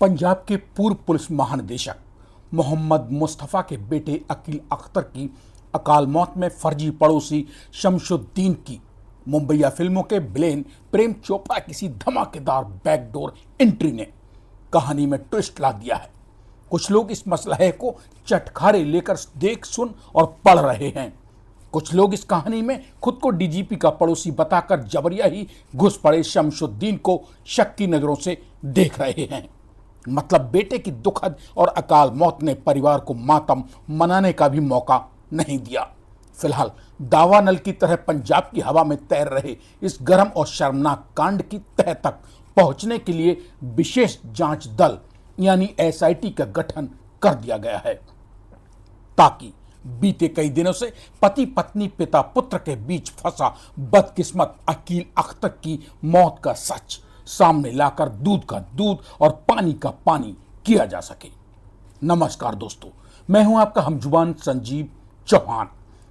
पंजाब के पूर्व पुलिस महानिदेशक मोहम्मद मुस्तफ़ा के बेटे अकील अख्तर की अकाल मौत में फर्जी पड़ोसी शमशुद्दीन की मुंबईया फिल्मों के विलेन प्रेम चोपड़ा किसी धमाकेदार बैकडोर एंट्री ने कहानी में ट्विस्ट ला दिया है। कुछ लोग इस मसले को चटखारे लेकर देख सुन और पढ़ रहे हैं। कुछ लोग इस कहानी में खुद को डीजीपी का पड़ोसी बताकर जबरिया ही घुस पड़े शमशुद्दीन को शक की नजरों से देख रहे हैं। मतलब बेटे की दुखद और अकाल मौत ने परिवार को मातम मनाने का भी मौका नहीं दिया। फिलहाल दावा नल की तरह पंजाब की हवा में तैर रहे इस गर्म और शर्मनाक कांड की तह तक पहुंचने के लिए विशेष जांच दल यानी एसआईटी का गठन कर दिया गया है, ताकि बीते कई दिनों से पति पत्नी पिता पुत्र के बीच फंसा बदकिस्मत अकील अख्तर की मौत का सच सामने लाकर दूध का दूध और पानी का पानी किया जा सके। नमस्कार दोस्तों, मैं हूं आपका हमजुबान संजीव चौहान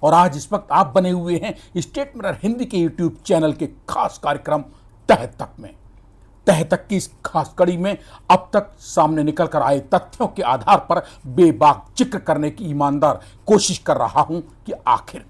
और आज इस वक्त आप बने हुए हैं स्टेट मिरर हिंदी के यूट्यूब चैनल के खास कार्यक्रम तह तक में। तह तक की इस खास कड़ी में अब तक सामने निकल कर आए तथ्यों के आधार पर बेबाक जिक्र करने की ईमानदार कोशिश कर रहा हूं कि आखिर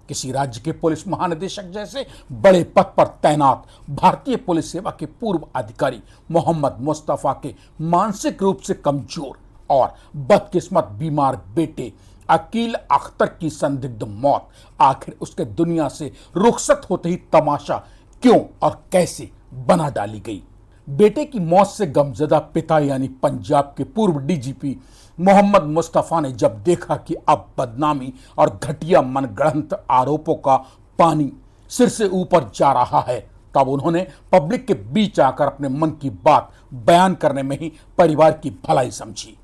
किसी राज्य के पुलिस महानिदेशक जैसे बड़े पद पर तैनात भारतीय पुलिस सेवा के पूर्व अधिकारी मोहम्मद मुस्तफ़ा के मानसिक रूप से कमजोर और बदकिस्मत बीमार बेटे अकील अख्तर की संदिग्ध मौत आखिर उसके दुनिया से रुखसत होते ही तमाशा क्यों और कैसे बना डाली गई। बेटे की मौत से गमजदा पिता यानी पंजाब के पूर्व डीजीपी मोहम्मद मुस्तफ़ा ने जब देखा कि अब बदनामी और घटिया मनगढ़ंत आरोपों का पानी सिर से ऊपर जा रहा है, तब उन्होंने पब्लिक के बीच आकर अपने मन की बात बयान करने में ही परिवार की भलाई समझी,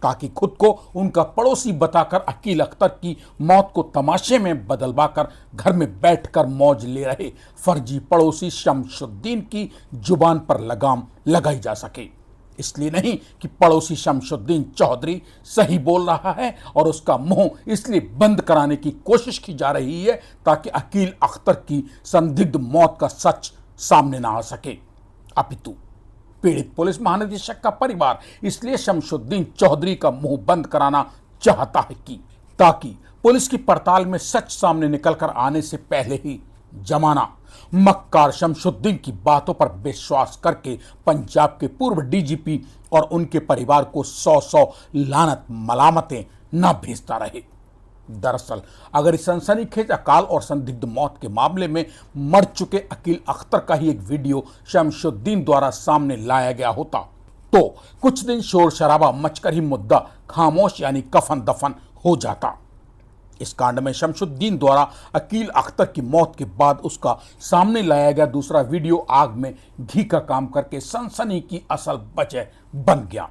ताकि खुद को उनका पड़ोसी बताकर अकील अख्तर की मौत को तमाशे में बदलवाकर घर में बैठकर मौज ले रहे फर्जी पड़ोसी शमशुद्दीन की जुबान पर लगाम लगाई जा सके। इसलिए नहीं कि पड़ोसी शमशुद्दीन चौधरी सही बोल रहा है और उसका मुंह इसलिए बंद कराने की कोशिश की जा रही है ताकि अकील अख्तर की संदिग्ध मौत का सच सामने ना आ सके, अपितु पीड़ित पुलिस महानिदेशक का परिवार इसलिए शमशुद्दीन चौधरी का मुंह बंद कराना चाहता है कि ताकि पुलिस की पड़ताल में सच सामने निकलकर आने से पहले ही जमाना मक्कार शमशुद्दीन की बातों पर विश्वास करके पंजाब के पूर्व डीजीपी और उनके परिवार को 100 लानत मलामतें न भेजता रहे। दरअसल अगर इस सनसनीखेज अकाल और संदिग्ध मौत के मामले में मर चुके अकील अख्तर का ही एक वीडियो शमशुद्दीन द्वारा सामने लाया गया होता तो कुछ दिन शोर शराबा मचकर ही मुद्दा खामोश यानी कफन दफन हो जाता। इस कांड में शमशुद्दीन द्वारा अकील अख्तर की मौत के बाद उसका सामने लाया गया दूसरा वीडियो आग में घी का काम करके सनसनी की असल वजह बन गया।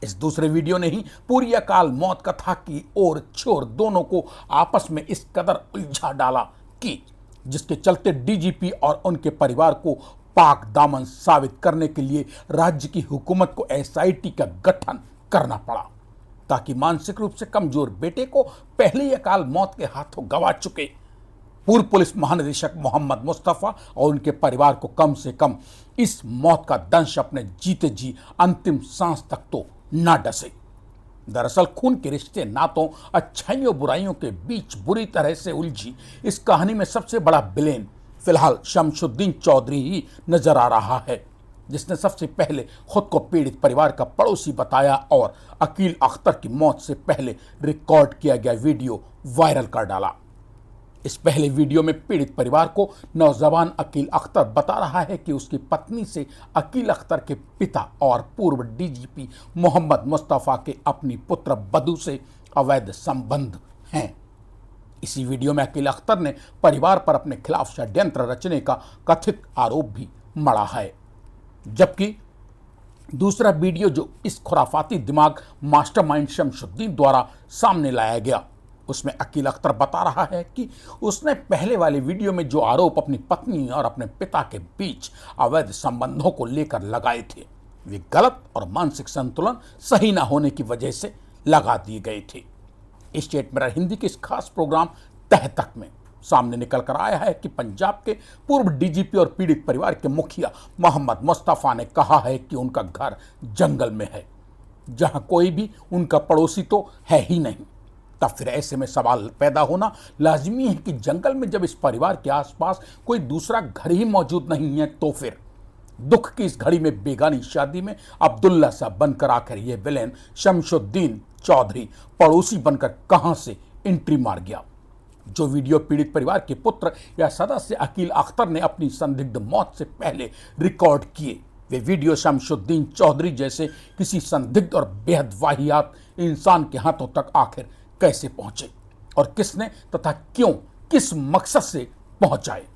इस दूसरे वीडियो ने ही पूरी अकाल मौत कथा की ओर छोर दोनों को आपस में इस कदर उलझा डाला कि जिसके चलते डीजीपी और उनके परिवार को पाक दामन साबित करने के लिए राज्य की हुकूमत को एसआईटी का गठन करना पड़ा, ताकि मानसिक रूप से कमजोर बेटे को पहले ही अकाल मौत के हाथों गंवा चुके पूर्व पुलिस महानिदेशक मोहम्मद मुस्तफ़ा और उनके परिवार को कम से कम इस मौत का दंश अपने जीते जी अंतिम सांस तक तो ना डसे। दरअसल खून के रिश्ते नातों अच्छाइयों बुराइयों के बीच बुरी तरह से उलझी इस कहानी में सबसे बड़ा विलेन फिलहाल शमशुद्दीन चौधरी ही नजर आ रहा है, जिसने सबसे पहले खुद को पीड़ित परिवार का पड़ोसी बताया और अकील अख्तर की मौत से पहले रिकॉर्ड किया गया वीडियो वायरल कर डाला। इस पहले वीडियो में पीड़ित परिवार को नौजवान अकील अख्तर बता रहा है कि उसकी पत्नी से अकील अख्तर के पिता और पूर्व डीजीपी मोहम्मद मुस्तफ़ा के अपनी पुत्र बधू से अवैध संबंध हैं। इसी वीडियो में अकील अख्तर ने परिवार पर अपने खिलाफ षड्यंत्र रचने का कथित आरोप भी मढ़ा है, जबकि दूसरा वीडियो जो इस खुराफाती दिमाग मास्टरमाइंड शमशुद्दीन द्वारा सामने लाया गया उसमें अकील अख्तर बता रहा है कि उसने पहले वाले वीडियो में जो आरोप अपनी पत्नी और अपने पिता के बीच अवैध संबंधों को लेकर लगाए थे वे गलत और मानसिक संतुलन सही न होने की वजह से लगा दिए गए थे। स्टेट मिरर हिंदी के इस खास प्रोग्राम तह तक में सामने निकल कर आया है कि पंजाब के पूर्व डीजीपी और पीड़ित परिवार के मुखिया मोहम्मद मुस्तफा ने कहा है कि उनका घर जंगल में है, जहां कोई भी उनका पड़ोसी तो है ही नहीं। तब फिर ऐसे में सवाल पैदा होना लाजमी है कि जंगल में जब इस परिवार के आसपास कोई दूसरा घर ही मौजूद नहीं है, तो फिर दुख की इस घड़ी में बेगानी शादी में अब्दुल्ला सा बनकर आखिर ये विलेन शमशुद्दीन चौधरी पड़ोसी बनकर कहां से एंट्री मार गया। जो वीडियो पीड़ित परिवार के पुत्र या सदस्य अकील अख्तर ने अपनी संदिग्ध मौत से पहले रिकॉर्ड किए, वे वीडियो शमशुद्दीन चौधरी जैसे किसी संदिग्ध और बेहद वाहियात इंसान के हाथों तक आखिर कैसे पहुंचे और किसने तथा क्यों, किस मकसद से पहुंचाए।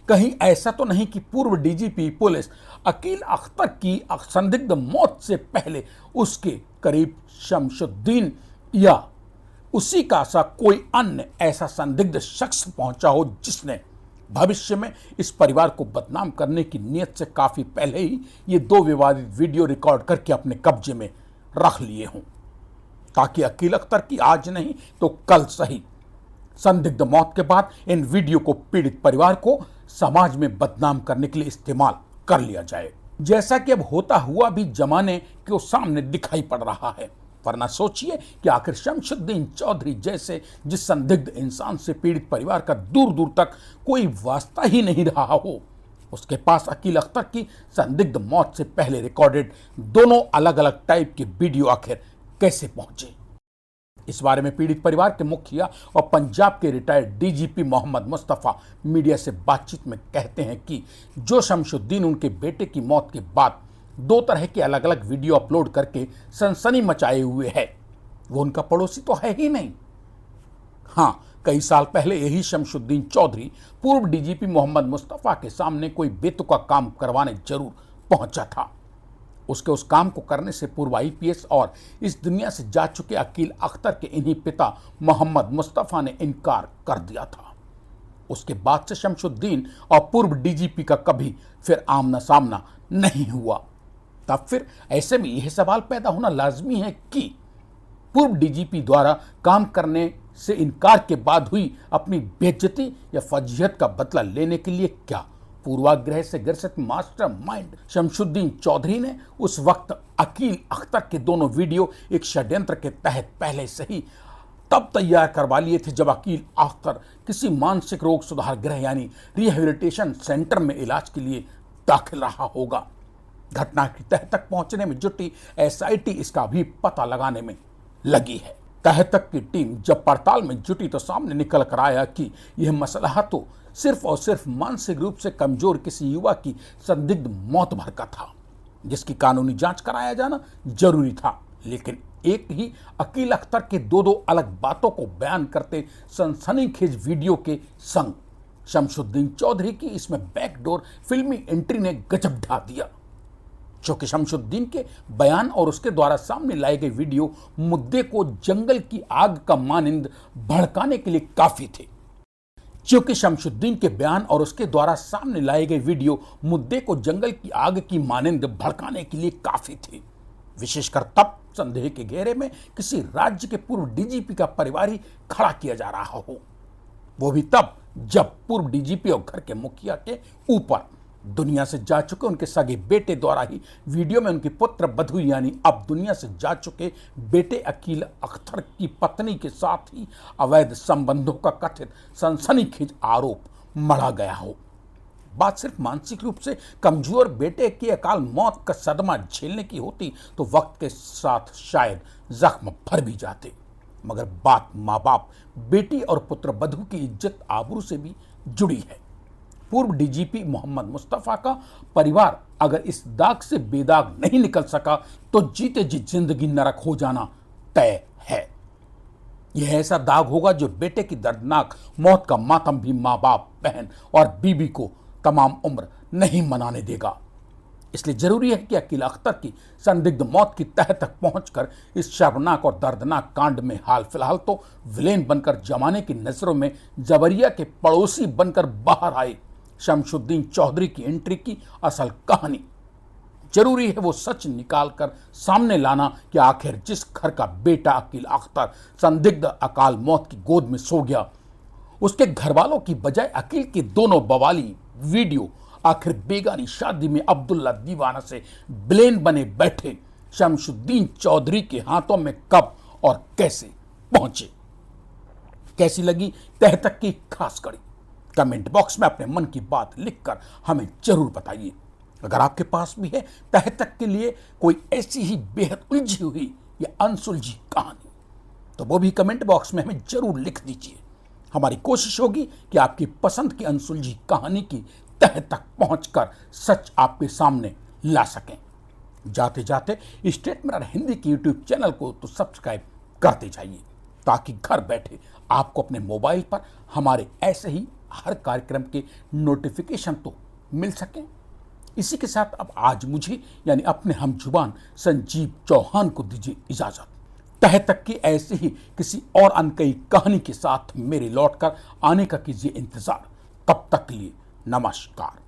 कहीं ऐसा तो नहीं कि पूर्व डीजीपी पुलिस अकील अख्तर की संदिग्ध मौत से पहले उसके करीब शमशुद्दीन या उसी का सा कोई अन्य ऐसा संदिग्ध शख्स पहुंचा हो जिसने भविष्य में इस परिवार को बदनाम करने की नीयत से काफी पहले ही ये दो विवादित वीडियो रिकॉर्ड करके अपने कब्जे में रख लिए हों, ताकि अकील अख्तर की आज नहीं तो कल सही संदिग्ध मौत के बाद इन वीडियो को पीड़ित परिवार को समाज में बदनाम करने के लिए इस्तेमाल कर लिया जाए, जैसा कि अब होता हुआ भी जमाने के सामने दिखाई पड़ रहा है। वरना सोचिए कि आखिर शमशुद्दीन चौधरी जैसे जिस संदिग्ध इंसान से पीड़ित परिवार का दूर दूर तक कोई वास्ता ही नहीं रहा हो, उसके पास अकील अख्तर की संदिग्ध मौत से पहले रिकॉर्डेड दोनों अलग अलग टाइप के वीडियो आखिर कैसे पहुंचे। इस बारे में पीड़ित परिवार के मुखिया और पंजाब के retired DGP Mohammad Mustafa media से बातचीत में कहते हैं कि जो शमशुद्दीन उनके बेटे की मौत के बाद दो तरह के अलग अलग वीडियो अपलोड करके सनसनी मचाए हुए है, वो उनका पड़ोसी तो है ही नहीं। हाँ, कई साल पहले यही शमशुद्दीन चौधरी पूर्व डीजीपी मोहम्मद मुस्तफा के सामने कोई बेतुका काम करवाने जरूर पहुंचा था। उसके उस काम को करने से पूर्व आईपीएस और इस दुनिया से जा चुके अकील अख्तर के इन्हीं पिता मोहम्मद मुस्तफा ने इनकार कर दिया था। उसके बाद से शमशुद्दीन और पूर्व डीजीपी का कभी फिर आमना सामना नहीं हुआ। तब फिर ऐसे में यह सवाल पैदा होना लाजमी है कि पूर्व डीजीपी द्वारा काम करने से इनकार के बाद हुई अपनी बेइज्जती या फजीहत का बदला लेने के लिए क्या पूर्वाग्रह से ग्रसित मास्टरमाइंड शमशुद्दीन चौधरी ने उस वक्त अकील अख्तर के दोनों वीडियो एक षड्यंत्र के तहत पहले से ही तब तैयार करवा लिए थे जब अकील अख्तर किसी मानसिक रोग सुधार गृह यानी रिहेबिलिटेशन सेंटर में इलाज के लिए दाखिल रहा होगा। घटना की तह तक पहुंचने में जुटी एसआईटी इसका भी पता लगाने में लगी है। तह तक की टीम जब पड़ताल में जुटी तो सामने निकल कर आया कि यह मसला तो सिर्फ और सिर्फ मानसिक रूप से कमजोर किसी युवा की संदिग्ध मौत भर का था, जिसकी कानूनी जांच कराया जाना जरूरी था। लेकिन एक ही अकील अख्तर के दो दो अलग बातों को बयान करते सनसनीखेज वीडियो के संग शमशुद्दीन चौधरी की इसमें बैकडोर फिल्मी एंट्री ने गजब ढा दिया। चूंकि शमशुद्दीन के बयान और उसके द्वारा सामने लाए गए वीडियो मुद्दे को जंगल की आग का मानिंद भड़काने के लिए काफी थे। क्योंकि शमशुद्दीन के बयान और उसके द्वारा सामने लाए गए वीडियो मुद्दे को जंगल की आग की मानिंद भड़काने के लिए काफी थे, विशेषकर तब संदेह के घेरे में किसी राज्य के पूर्व डीजीपी का परिवार ही खड़ा किया जा रहा हो, वो भी तब जब पूर्व डीजीपी और घर के मुखिया के ऊपर दुनिया से जा चुके उनके सगे बेटे द्वारा ही वीडियो में उनके पुत्र बधू यानी अब दुनिया से जा चुके बेटे अकील अख्तर की पत्नी के साथ ही अवैध संबंधों का कथित सनसनीखेज आरोप मढ़ा गया हो। बात सिर्फ मानसिक रूप से कमजोर बेटे की अकाल मौत का सदमा झेलने की होती तो वक्त के साथ शायद जख्म भर भी जाते, मगर बात माँ बाप, बेटी और पुत्र बधू की इज्जत आबरू से भी जुड़ी है। पूर्व डीजीपी मोहम्मद मुस्तफा का परिवार अगर इस दाग से बेदाग नहीं निकल सका तो जीते जी जिंदगी नरक हो जाना तय है। यह ऐसा दाग होगा जो बेटे की दर्दनाक मौत का मातम भी माँ बाप, बहन और बीबी को तमाम उम्र नहीं मनाने देगा। इसलिए जरूरी है कि अकील अख्तर की संदिग्ध मौत की तह तक पहुंचकर इस शर्मनाक और दर्दनाक कांड में हाल फिलहाल तो विलेन बनकर जमाने की नजरों में जबरिया के पड़ोसी बनकर बाहर आए शमशुद्दीन चौधरी की एंट्री की असल कहानी। जरूरी है वो सच निकाल कर सामने लाना कि आखिर जिस घर का बेटा अकील अख्तर संदिग्ध अकाल मौत की गोद में सो गया उसके घर वालों की बजाय अकील के दोनों बवाली वीडियो आखिर बेगानी शादी में अब्दुल्ला दीवाना से ब्लेन बने बैठे शमशुद्दीन चौधरी के हाथों में कब और कैसे पहुंचे। कैसी लगी तह तक की खास कड़ी? कमेंट बॉक्स में अपने मन की बात लिखकर हमें जरूर बताइए। अगर आपके पास भी है तह तक के लिए कोई ऐसी ही बेहद उलझी हुई या अनसुलझी कहानी, तो वो भी कमेंट बॉक्स में हमें जरूर लिख दीजिए। हमारी कोशिश होगी कि आपकी पसंद की अनसुलझी कहानी की तह तक पहुंचकर सच आपके सामने ला सकें। जाते जाते स्टेट मिरर हिंदी की यूट्यूब चैनल को तो सब्सक्राइब करते जाइए, ताकि घर बैठे आपको अपने मोबाइल पर हमारे ऐसे ही हर कार्यक्रम के नोटिफिकेशन तो मिल सकें। इसी के साथ अब आज मुझे यानी अपने हम जुबान संजीव चौहान को दीजिए इजाजत। तह तक की ऐसी ही किसी और अनकही कहानी के साथ मेरे लौटकर आने का कीजिए इंतजार। तब तक के लिए नमस्कार।